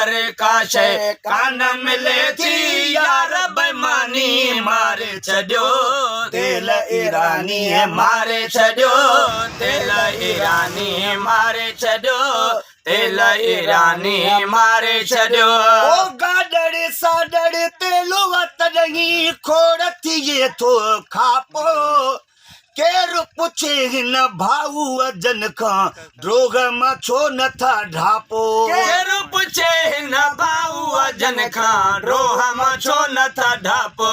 प्यूवर का शइ कान मिले थी यार बेईमानी मारे छॾियो तेल ईरानी मारे छॾियो तेल ईरानी मारे छॾियो तेल ईरानी मारे छॾियो ओ गाॾड़ साॾड़ तेलो तॾहिं खोड़ थिए थो खापो केरु पुछे हिन भाऊ अजन खां ड्रोग मां छो नथा ढापो केरु पुछे हिन भाऊ अजन खां ड्रोह मां छो नथा ढापो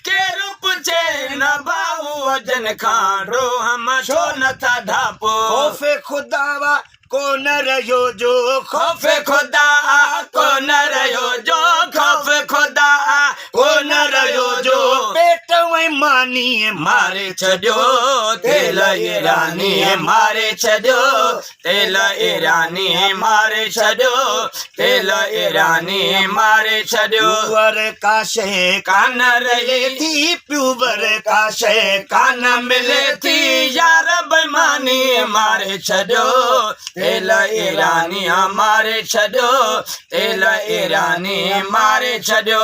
केरु पुछे हिन भाऊ अजन खां ड्रोह मां छो नथा ढापो खौफ़े खुदा वा को न रहियो जो खौफ़े खुदा को न रहियो जो खौफ़े खुदा को न रहियो जो पेट में मानी मारे छॾियो तेल ईरानी मारे छॾियो तेल ईरानी मारे छॾियो तेल ईरानी मारे छॾियो प्यूवर का शइ कान रहे थी प्यूवर का शइ कान मिले थी यार बेईमानी मारे छॾियो तेल ईरानी मारे छॾियो तेल ईरानी मारे छॾियो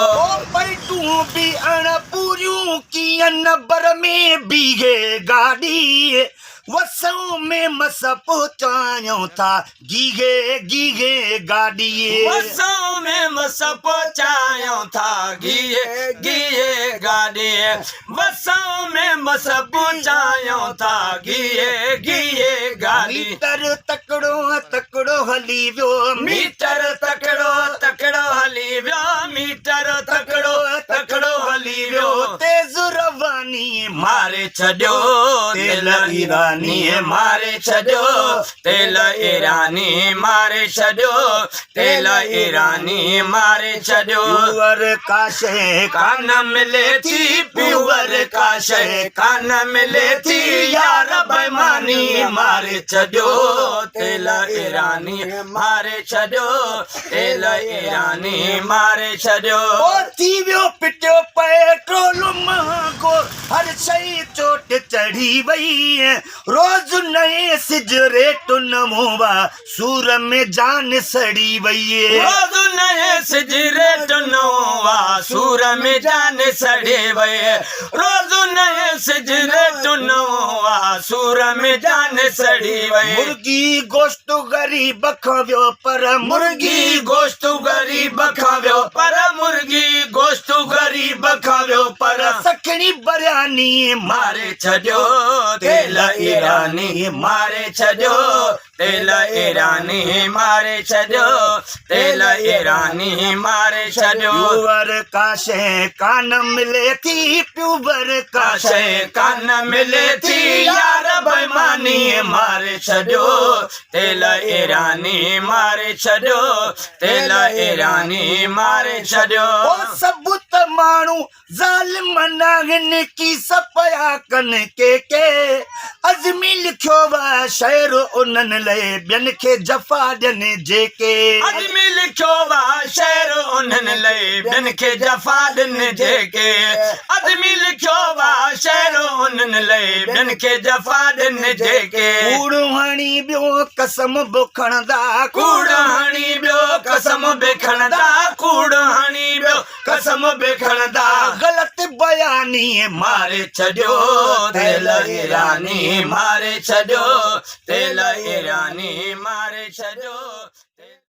भई तूं बि अणपूरियूं कीअं नंबर में बीहे गाॾी वसों में मस पहुचायूं था गीगे गीगे गाड़ी वसों में मस पहुचायूं था गीगे गीगे गाड़ी वसों में मस पहुचायूं था गीगे गीगे गाड़ी मीटर तकड़ो तकड़ो हली वियो मीटर तकड़ो तकड़ो हली वियो मीटर तकड़ो तकड़ो हली वियो तेज रवानी मारे छॾियो तेल ईरानी मारे छॾियो तेल ईरानी मारे छॾियो तेल ईरानी मारे छॾियो प्यूवर का शइ कान मिले थी प्यूवर का शइ कान मिले थी यार बेईमानी मारे छॾियो तेल ईरानी मारे छॾियो तेल ईरानी मारे छॾियो थी वियो पिटियो पेट्रोल महांगो हर शइ चोट चढ़ी वई रोज नए सिगरेट नमोवा सूर में जान सड़ी वई रोज नए सिगरेट नोवा सूर में जान सड़ी वई रोज नए सिगरेट नोवा सूर में जान सड़ी वई मुर्गी गोश्त गरीब खावियो पर मुर्गी गोश्त गरीब खावियो पर मुर्गी गोश्त गरीब खावियो पर सखणी बिरयानी मारे छॾियो तेल ईरानी मारे छॾियो तेल ईरानी मारे छॾियो तेल ईरानी मारे छॾियो प्यूवर का शइ कान मिले थी प्यूवर का शइ कान मिले थी यार बेईमानी मारे छॾियो तेल ईरानी मारे छॾियो तेल ईरानी मारे छॾियो सभु त माण्हू ज़ालिम नाहिन की सपया कन के अज़मी लिखियो वा शहर उन्हनि लाइ ॿियनि खे जफ़ा ॾियनि जेके अज़मी लिखियो वा शहर उन्हनि लाइ ॿियनि खे जफ़ा ॾियनि जेके अज़मी लिखियो वा शहर उन्हनि लाइ ॿियनि खे जफ़ा ॾियनि जेके कूड़ हणी ॿियो कसम बि खणंदा कूड़ हणी ॿियो कसम बि खणंदा कूड़ हणी ॿियो कसम बि खणंदा ग़लति बयानी मारे छॾियो तेल ईरानी मारे छॾियो तेल ईरानी मारे छॾियो।